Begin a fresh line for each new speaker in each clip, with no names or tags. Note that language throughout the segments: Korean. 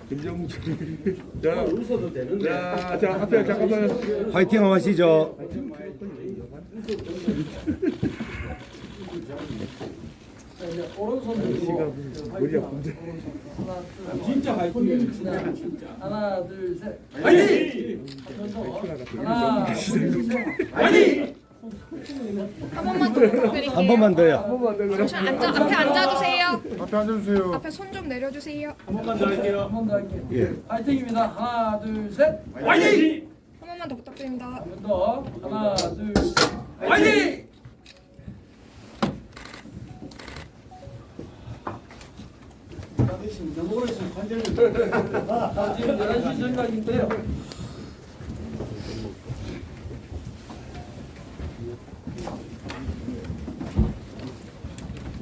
김정주. 자,
웃어도 되는데.
자, 앞에 잠깐만.
화이팅 한번 하시죠.
오른손으로
머리 아픈데.
진짜 화이팅.
하나 둘 셋.
화이팅!
하나 둘 셋.
화이팅!
한 번만 더 부탁드릴게요.
한 번만 더요.
잠시만 앞에 앉아주세요.
앞에 앉아주세요.
앞에 손 좀 내려주세요.
한 번만 더 할게요.
한 번 더 할게요.
예.
화이팅입니다. 하나 둘 셋.
화이팅!
한 번만 더 부탁드립니다.
한 번 더. 하나 둘 셋.
화이팅! 너무 오래 있으면 관절이
자, 지금 11시 전각인데요.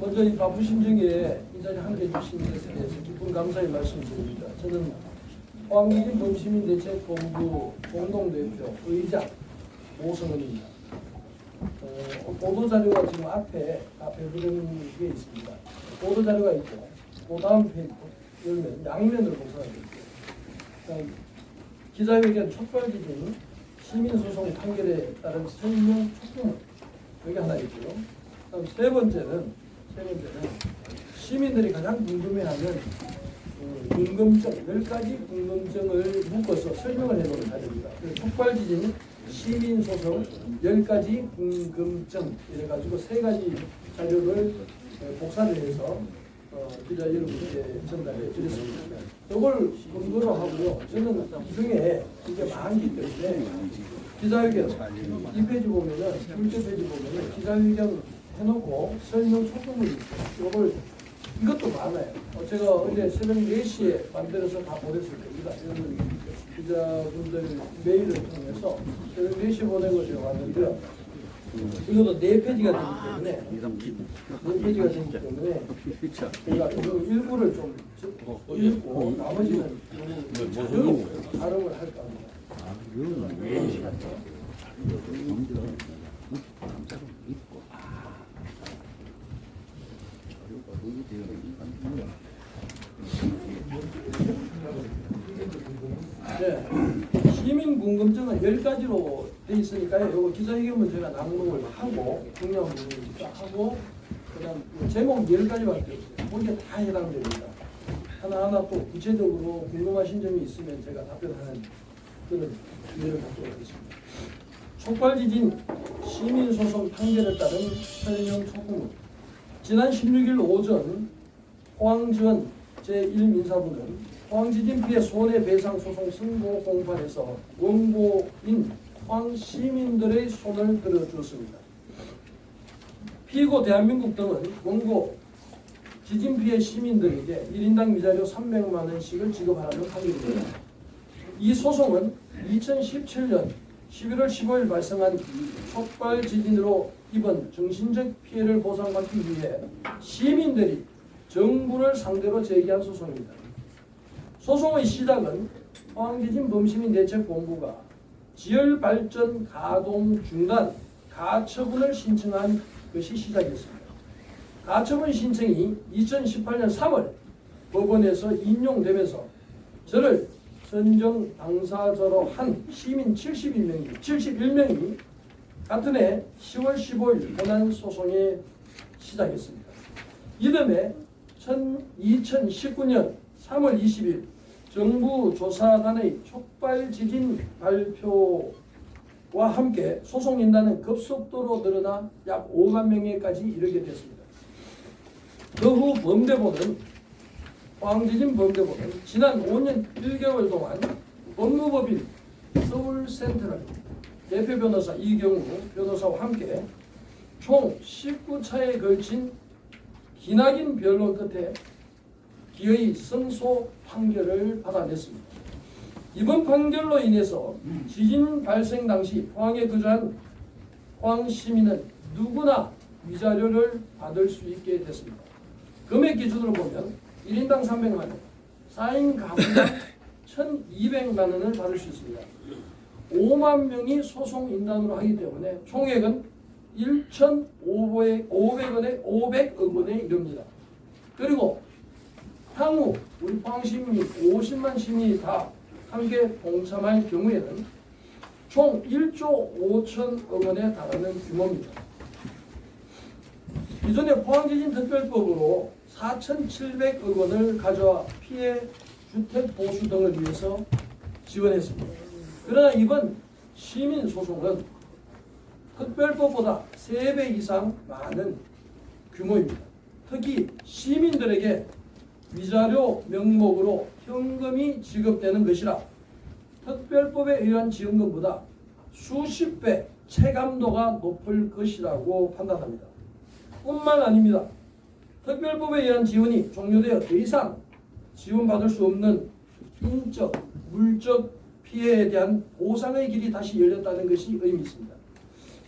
먼저 이 바쁘신 중에 이 자리에 함께해 주신 것에 대해서 깊은 감사의 말씀드립니다. 저는 포항기진 범시민대책본부 공동대표 의장 오성은입니다. 보도자료가 지금 앞에 배부른 게 있습니다. 보도자료가 있고 그 다음 페이지 열면 양면으로 복사가 되어 있고요. 기자회견 촉발기준 시민소송 판결에 따른 설명 촉구문 여기 하나 있고요. 그다음 세 번째는 시민들이 가장 궁금해하는 궁금증 10가지 궁금증을 묶어서 설명을 해놓은 자료입니다. 촉발지진 시민소송 10가지 궁금증 이래가지고 3가지 자료를 복사를 해서 기자 여러분께 전달해 드렸습니다. 이걸 근거로 하고요. 저는 이 중에 이게 많기 때문에 기자회견 2페이지 보면은 둘째 페이지 보면은 기자회견 해놓고 설명 촉구문이 있어요. 이것도 많아요. 제가 어제 새벽 4시에 만들어서 다 보냈을 겁니다. 여러분 기자분들 메일을 통해서 새벽 4시에 보내고 제가 왔는데요. 이것도 4페이지가 되기 때문에 4페이지가 되기 때문에 제가 그 일부를 좀 읽고 나머지는 좀 발음을 할까 합니다. 네. 시민 궁금증은 10가지로 돼 있으니까요. 요거 기자회견은 제가 낭독을 하고 중요한 부분이니까 하고 그다음 제목 10가지밖에 없어요. 거기에 다 해당됩니다. 하나하나 또 구체적으로 궁금하신 점이 있으면 제가 답변하는 그런 기회를 갖도록 하겠습니다. 촉발지진 시민소송 판결에 따른 설명 촉구문. 지난 16일 오전 포항지원 제1민사부는 포항지진 피해 손해배상소송 선고 공판에서 원고인 포항 시민들의 손을 들어주었습니다. 피고 대한민국 등은 원고 지진 피해 시민들에게 1인당 위자료 300만 원씩을 지급하라는 판결입니다. 이 소송은 2017년 11월 15일 발생한 촉발 지진으로 입은 정신적 피해를 보상받기 위해 시민들이 정부를 상대로 제기한 소송입니다. 소송의 시작은 포항지진 범시민대책본부가 지열발전 가동 중단 가처분을 신청한 것이 시작이었습니다. 가처분 신청이 2018년 3월 법원에서 인용되면서 저를 선정 당사자로 한 시민 71명이 같은 해 10월 15일 본안 소송에 시작했습니다. 이듬해 2019년 3월 20일 정부 조사단의 촉발 지진 발표와 함께 소송 인단은 급속도로 늘어나 약 5만 명에까지 이르게 됐습니다. 그 후 포항지진 범대본은 지난 5년 1개월 동안 법무법인 서울센트럴 대표 변호사 이경우 변호사와 함께 총 19차에 걸친 기나긴 변론 끝에 기어이 승소 판결을 받아냈습니다. 이번 판결로 인해서 지진 발생 당시 포항에 거주한 포항 시민은 누구나 위자료를 받을 수 있게 됐습니다. 금액 기준으로 보면 1인당 300만 원, 4인 가구당 1,200만 원을 받을 수 있습니다. 5만 명이 소송 인단으로 하기 때문에 총액은 1,500억 원에 이릅니다. 그리고 향후 우리 포항시민이 50만 시민이 다 함께 동참할 경우에는 총 1조 5천억 원에 달하는 규모입니다. 기존의 포항지진특별법으로 4,700억 원을 가져와 피해 주택 보수 등을 위해서 지원했습니다. 그러나 이번 시민소송은 특별법보다 3배 이상 많은 규모입니다. 특히 시민들에게 위자료 명목으로 현금이 지급되는 것이라 특별법에 의한 지원금보다 수십 배 체감도가 높을 것이라고 판단합니다. 뿐만 아닙니다. 특별법에 의한 지원이 종료되어 더 이상 지원받을 수 없는 인적, 물적 피해에 대한 보상의 길이 다시 열렸다는 것이 의미 있습니다.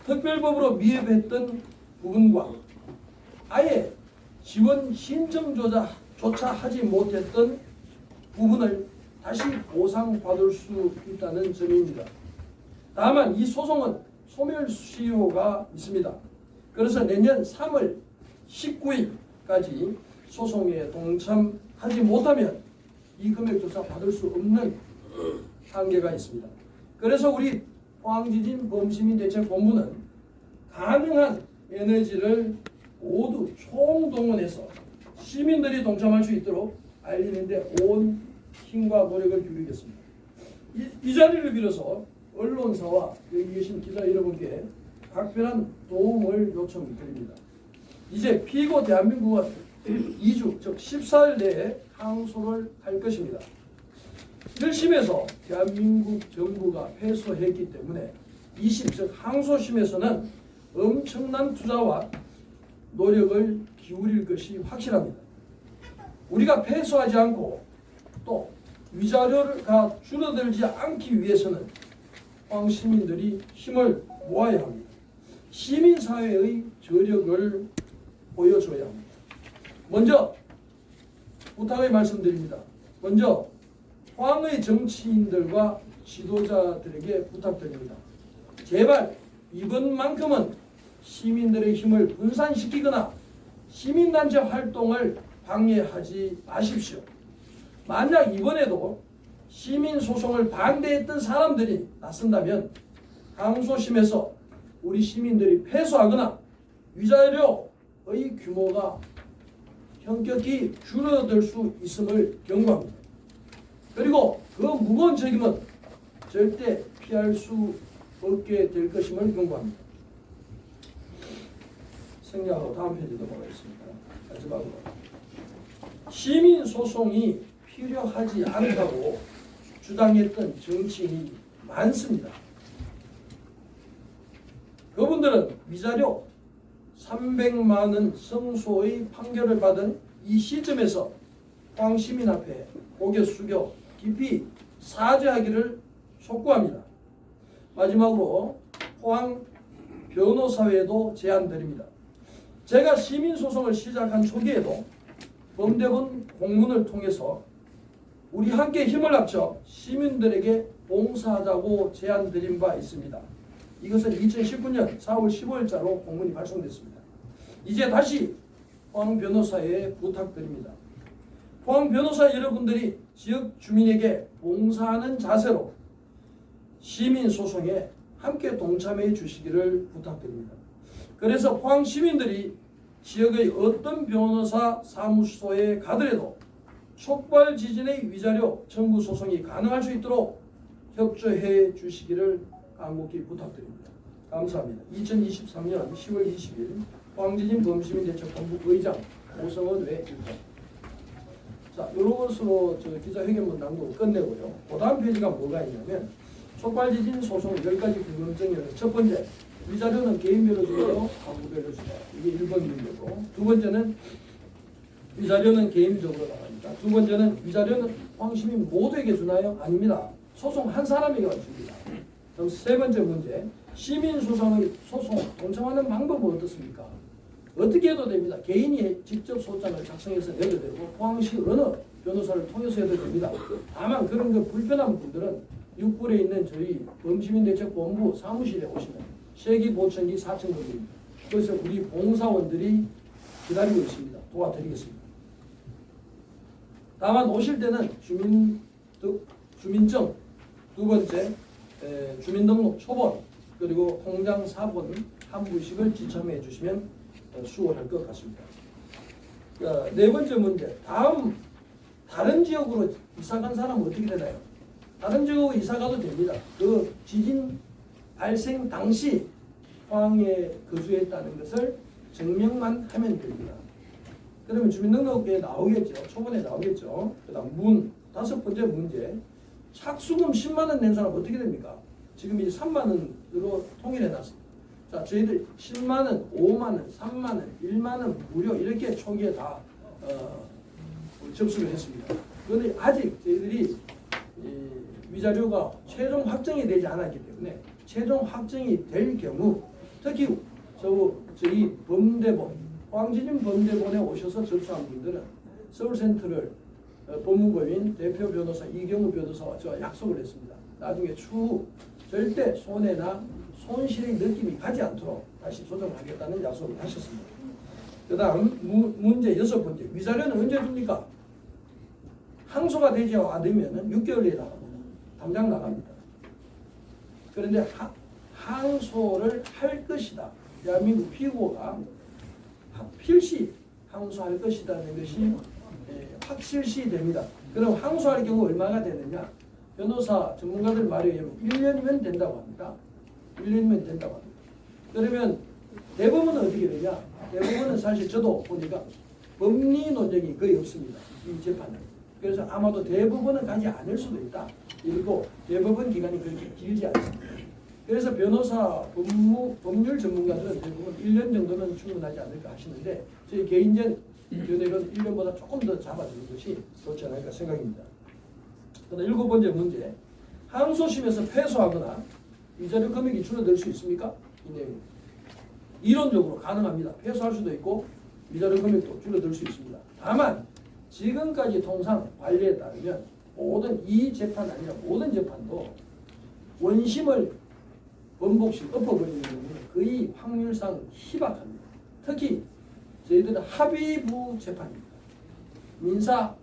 특별법으로 미흡했던 부분과 아예 지원 신청조차 하지 못했던 부분을 다시 보상받을 수 있다는 점입니다. 다만 이 소송은 소멸시효가 있습니다. 그래서 내년 3월 19일까지 소송에 동참하지 못하면 이 금액조차 받을 수 없는 한계가 있습니다. 그래서 우리 포항지진 범시민대책본부는 가능한 에너지를 모두 총동원해서 시민들이 동참할 수 있도록 알리는 데 온 힘과 노력을 기울이겠습니다. 이 자리를 빌어서 언론사와 여기 계신 기자 여러분께 각별한 도움을 요청드립니다. 이제 피고 대한민국은 2주, 즉 14일 내에 항소를 할 것입니다. 1심에서 대한민국 정부가 패소했기 때문에 2심, 즉 항소심에서는 엄청난 투자와 노력을 기울일 것이 확실합니다. 우리가 패소하지 않고 또 위자료가 줄어들지 않기 위해서는 포항 시민들이 힘을 모아야 합니다. 시민사회의 저력을 보여줘야 합니다. 먼저 부탁을 말씀드립니다. 먼저 포항의 정치인들과 지도자들에게 부탁드립니다. 제발 이번만큼은 시민들의 힘을 분산시키거나 시민단체 활동을 방해하지 마십시오. 만약 이번에도 시민소송을 반대했던 사람들이 나선다면 항소심에서 우리 시민들이 패소하거나 위자료의 규모가 현격히 줄어들 수 있음을 경고합니다. 그리고 그 무거운 책임은 절대 피할 수 없게 될 것임을 경고합니다. 생략하고 다음 페이지 넘어가겠습니다. 마지막으로 시민소송이 필요하지 않다고 주장했던 정치인이 많습니다. 그분들은 위자료 300만 원 성소의 판결을 받은 이 시점에서 포항 시민 앞에 고개 숙여 깊이 사죄하기를 촉구합니다. 마지막으로 포항 변호사회도 제안드립니다. 제가 시민소송을 시작한 초기에도 범대본 공문을 통해서 우리 함께 힘을 합쳐 시민들에게 봉사하자고 제안드린 바 있습니다. 이것은 2019년 4월 15일자로 공문이 발송됐습니다. 이제 다시 포항 변호사에 부탁드립니다. 포항 변호사 여러분들이 지역 주민에게 봉사하는 자세로 시민소송에 함께 동참해 주시기를 부탁드립니다. 그래서 포항 시민들이 지역의 어떤 변호사 사무소에 가더라도 촉발 지진의 위자료 청구 소송이 가능할 수 있도록 협조해 주시기를 간곡히 부탁드립니다. 감사합니다. 2023년 10월 20일 포항지진 범시민대책본부 의장 오성원 외일장. 자, 이것으로 기자회견문 낭독을 끝내고요. 그 다음 페이지가 뭐가 있냐면 촉발 지진 소송 10가지 궁금증이에요. 첫 번째, 위자료는 개인별로 주나요? 가구별로 주나요? 이게 1번 문제고, 두 번째는 위자료는 개인적으로 나갑니다. 두 번째는 위자료는 포항 시민 모두에게 주나요? 아닙니다. 소송 한 사람에게만 줍니다. 그럼 세 번째 문제, 시민소송의 소송 동참하는 방법은 어떻습니까? 어떻게 해도 됩니다. 개인이 직접 소장을 작성해서 내도 되고 포항시 어느 변호사를 통해서 해도 됩니다. 다만 그런 그 불편한 분들은 6불에 있는 저희 범시민대책본부 사무실에 오시면 세기 보청기 4,000원입니다. 그래서 우리 봉사원들이 기다리고 있습니다. 도와드리겠습니다. 다만 오실 때는 주민증, 두 번째 주민등록 초본, 그리고 통장 사본 한 부씩을 지참해 주시면 수월할 것 같습니다. 네 번째 문제, 다른 지역으로 이사 간 사람은 어떻게 되나요? 다른 지역으로 이사 가도 됩니다. 그 지진 발생 당시 포항에 거주했다는 것을 증명만 하면 됩니다. 그러면 주민등록에 나오겠죠. 초본에 나오겠죠. 그다음 다섯 번째 문제, 착수금 10만 원 낸 사람 어떻게 됩니까? 지금 이 3만 원으로 통일해 놨습니다. 자, 저희들 10만 원, 5만 원, 3만 원, 1만 원 무료 이렇게 초기에 다 접수를 했습니다. 그런데 아직 저희들이 위자료가 최종 확정이 되지 않았기 때문에 최종 확정이 될 경우 특히 저희 범대본, 포항지진 범대본에 오셔서 접수한 분들은 서울센터를 법무법인 대표 변호사 이경우 변호사와 저와 약속을 했습니다. 나중에 추후 절대 손해나 손실의 느낌이 가지 않도록 다시 조정하겠다는 약속을 하셨습니다. 그 다음 문제 여섯 번째, 위자료는 언제 줍니까? 항소가 되지 않으면 6개월에 나갑니다. 당장 나갑니다. 그런데 항소를 할 것이다. 대한민국 피고가 필시 항소할 것이라는 것이 확실시 됩니다. 그럼 항소할 경우 얼마가 되느냐? 변호사 전문가들 말에 의하면 1년이면 된다고 합니다. 1년이면 된다고 합니다. 그러면 대법원은 어떻게 되냐? 대법원은 사실 저도 보니까 법리 논쟁이 거의 없습니다. 이 재판은. 그래서 아마도 대법원은 가지 않을 수도 있다. 그리고 대법원 기간이 그렇게 길지 않습니다. 그래서 변호사, 법률 전문가들은 대부분 1년 정도는 충분하지 않을까 하시는데 저희 개인적 견해로는 1년보다 조금 더 잡아주는 것이 좋지 않을까 생각입니다. 그다음 일곱 번째 문제, 항소심에서 패소하거나 위자료 금액이 줄어들 수 있습니까? 이 내용입니다. 이론적으로 가능합니다. 패소할 수도 있고 위자료 금액도 줄어들 수 있습니다. 다만 지금까지 통상 관리에 따르면 이 재판 아니라 모든 재판도 원심을 번복식 엎어버리는 경우는 거의 확률상 희박합니다. 특히 저희들은 합의부 재판입니다. 민사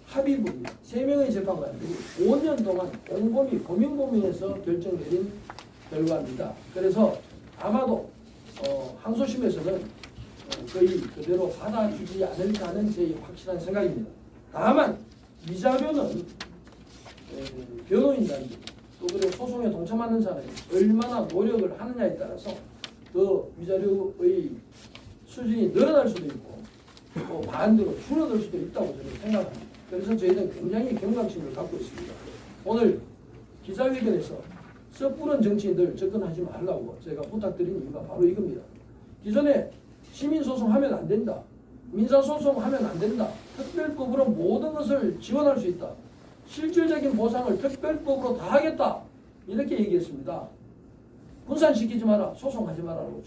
합의부입니다. 3명의 재판관들이 5년 동안 곰곰이 고민고민해서 결정 내린 결과입니다. 그래서 아마도 항소심에서는 거의 그대로 받아주지 않을까 하는 제 확실한 생각입니다. 다만 위자료는 변호인단지 또 그리고 소송에 동참하는 사람이 얼마나 노력을 하느냐에 따라서 그 위자료의 수준이 늘어날 수도 있고 또 반대로 줄어들 수도 있다고 저는 생각합니다. 그래서 저희는 굉장히 경각심을 갖고 있습니다. 오늘 기자회견에서 섣부른 정치인들 접근하지 말라고 제가 부탁드린 이유가 바로 이겁니다. 기존에 시민소송하면 안 된다. 민사소송하면 안 된다. 특별법으로 모든 것을 지원할 수 있다. 실질적인 보상을 특별법으로 다 하겠다. 이렇게 얘기했습니다. 분산시키지 마라. 소송하지 마라고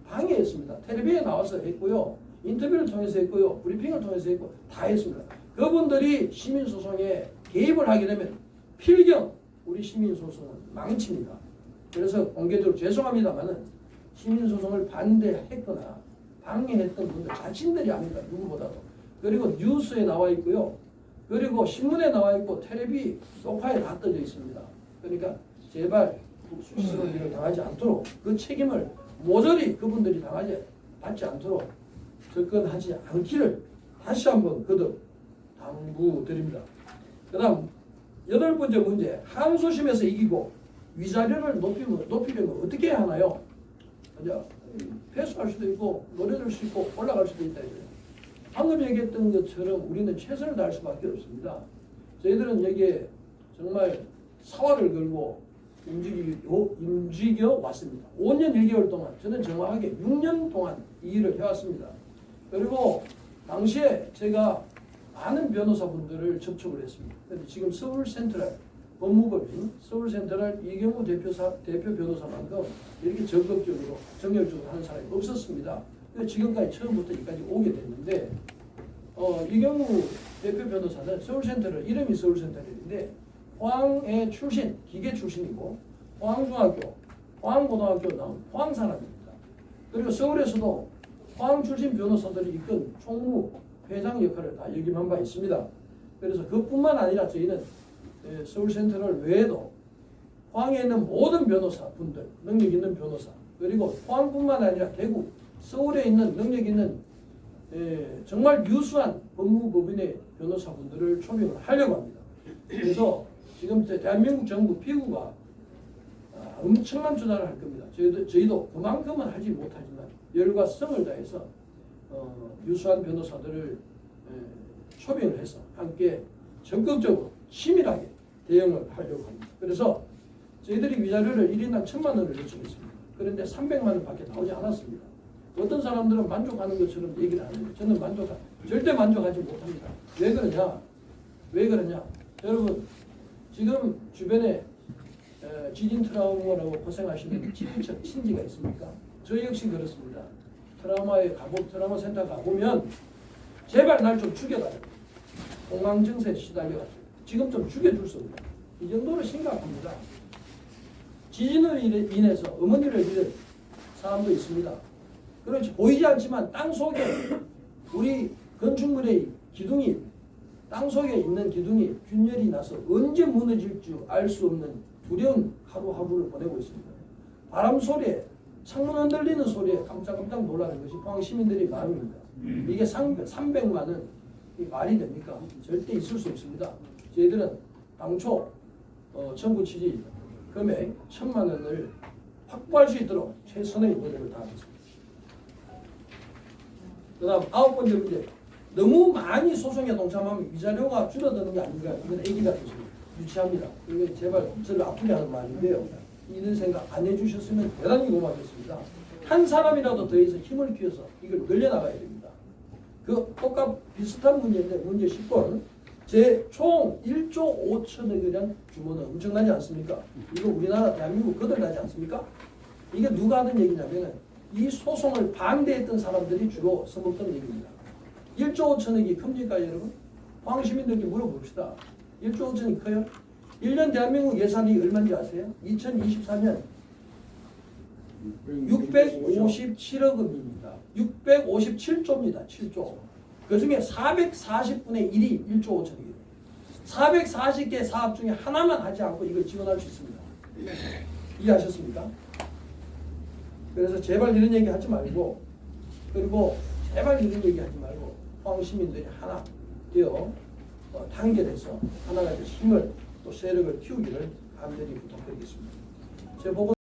방해했습니다. 텔레비에 나와서 했고요. 인터뷰를 통해서 했고요. 브리핑을 통해서 했고 다 했습니다. 그분들이 시민소송에 개입을 하게 되면 필경 우리 시민소송은 망칩니다. 그래서 공개적으로 죄송합니다만은 시민소송을 반대했거나 방해했던 분들 자신들이 아닙니다. 누구보다도. 그리고 뉴스에 나와 있고요. 그리고 신문에 나와 있고 텔레비 녹화에 다 떠져 있습니다. 그러니까 제발 수치스러운 일을 당하지 않도록 그 책임을 모조리 그분들이 받지 않도록 접근하지 않기를 다시 한번 거듭 당부드립니다. 그 다음 8번째 문제, 항소심에서 이기고 위자료를 높이려면 어떻게 해야 하나요? 패소할 수도 있고 노려줄 수 있고 올라갈 수도 있다. 방금 얘기했던 것처럼 우리는 최선을 다할 수밖에 없습니다. 저희들은 여기에 정말 사활을 걸고 움직여 왔습니다. 5년 1개월 동안 저는 정확하게 6년 동안 이 일을 해왔습니다. 그리고 당시에 제가 많은 변호사분들을 접촉을 했습니다. 그런데 지금 서울센트럴 법무법인 서울센트럴 이경우 대표 변호사만큼 이렇게 적극적으로 정열적으로 하는 사람이 없었습니다. 지금까지 처음부터 여기까지 오게 됐는데 이경우 대표 변호사는 서울센터를 이름이 서울센터인데 포항의 출신, 기계 출신이고 포항중학교, 포항고등학교 나온 포항 사람입니다. 그리고 서울에서도 포항 출신 변호사들이 이끈 총무, 회장 역할을 다 역임한 바 있습니다. 그래서 그뿐만 아니라 저희는 서울센터를 외에도 포항에 있는 모든 변호사 분들, 능력 있는 변호사, 그리고 포항뿐만 아니라 대구, 서울에 있는 능력 있는 정말 유수한 법무법인의 변호사분들을 초빙을 하려고 합니다. 그래서 지금 대한민국 정부 피부가 엄청난 투자를 할 겁니다. 저희도 그만큼은 하지 못하지만 열과 성을 다해서 유수한 변호사들을 초빙을 해서 함께 적극적으로 치밀하게 대응을 하려고 합니다. 그래서 저희들이 위자료를 1인당 1,000만 원을 요청했습니다. 그런데 300만 원밖에 나오지 않았습니다. 어떤 사람들은 만족하는 것처럼 얘기를 하는데 저는 절대 만족하지 못합니다. 왜 그러냐? 왜 그러냐? 여러분 지금 주변에 지진 트라우마라고 고생하시는 친인척 친지가 있습니까? 저 역시 그렇습니다. 트라우마 센터 가보면 제발 날 좀 죽여달라고 공황 증세에 시달려가지고 지금 좀 죽여줬습니다. 이 정도로 심각합니다. 지진으로 인해서 어머니를 잃은 사람도 있습니다. 그렇지 보이지 않지만 땅 속에 우리 건축물의 기둥이 땅 속에 있는 기둥이 균열이 나서 언제 무너질 줄 알 수 없는 두려운 하루하루를 보내고 있습니다. 바람 소리에 창문 흔들리는 소리에 깜짝깜짝 놀라는 것이 포항 시민들의 마음입니다. 이게 300만 원 말이 됩니까? 절대 있을 수 없습니다. 저희들은 당초 정부 취지 금액 1,000만 원을 확보할 수 있도록 최선의 노력을 다하겠습니다. 그 다음 9번째 문제. 너무 많이 소송에 동참하면 위자료가 줄어드는 게 아닌가. 이건 애기 같아서 유치합니다. 이거 제발 저를 아프게 하는 말인데요. 이런 생각 안 해주셨으면 대단히 고맙겠습니다. 한 사람이라도 더해서 힘을 키워서 이걸 늘려나가야 됩니다. 그 똑같 비슷한 문제인데 문제 10번. 제 총 1조 5천억에 대한 규모는 엄청나지 않습니까? 이거 우리나라 대한민국 거들나지 않습니까? 이게 누가 하는 얘기냐면 이 소송을 반대했던 사람들이 주로 써먹던 얘기입니다. 1조 5천억이 큽니까 여러분? 포항 시민들께 물어봅시다. 1조 5천억이 커요? 1년 대한민국 예산이 얼마인지 아세요? 2024년 657억 원입니다. 657조입니다. 7조. 그 중에 440분의 1이 1조 5천억이에요. 440개 사업 중에 하나만 하지 않고 이걸 지원할 수 있습니다. 이해하셨습니까? 그래서 제발 이런 얘기 하지 말고, 그리고 제발 이런 얘기 하지 말고 포항 시민들이 하나 되어 단결해서 하나가 돼서 힘을 또 세력을 키우기를 간절히 부탁드리겠습니다. 제 보고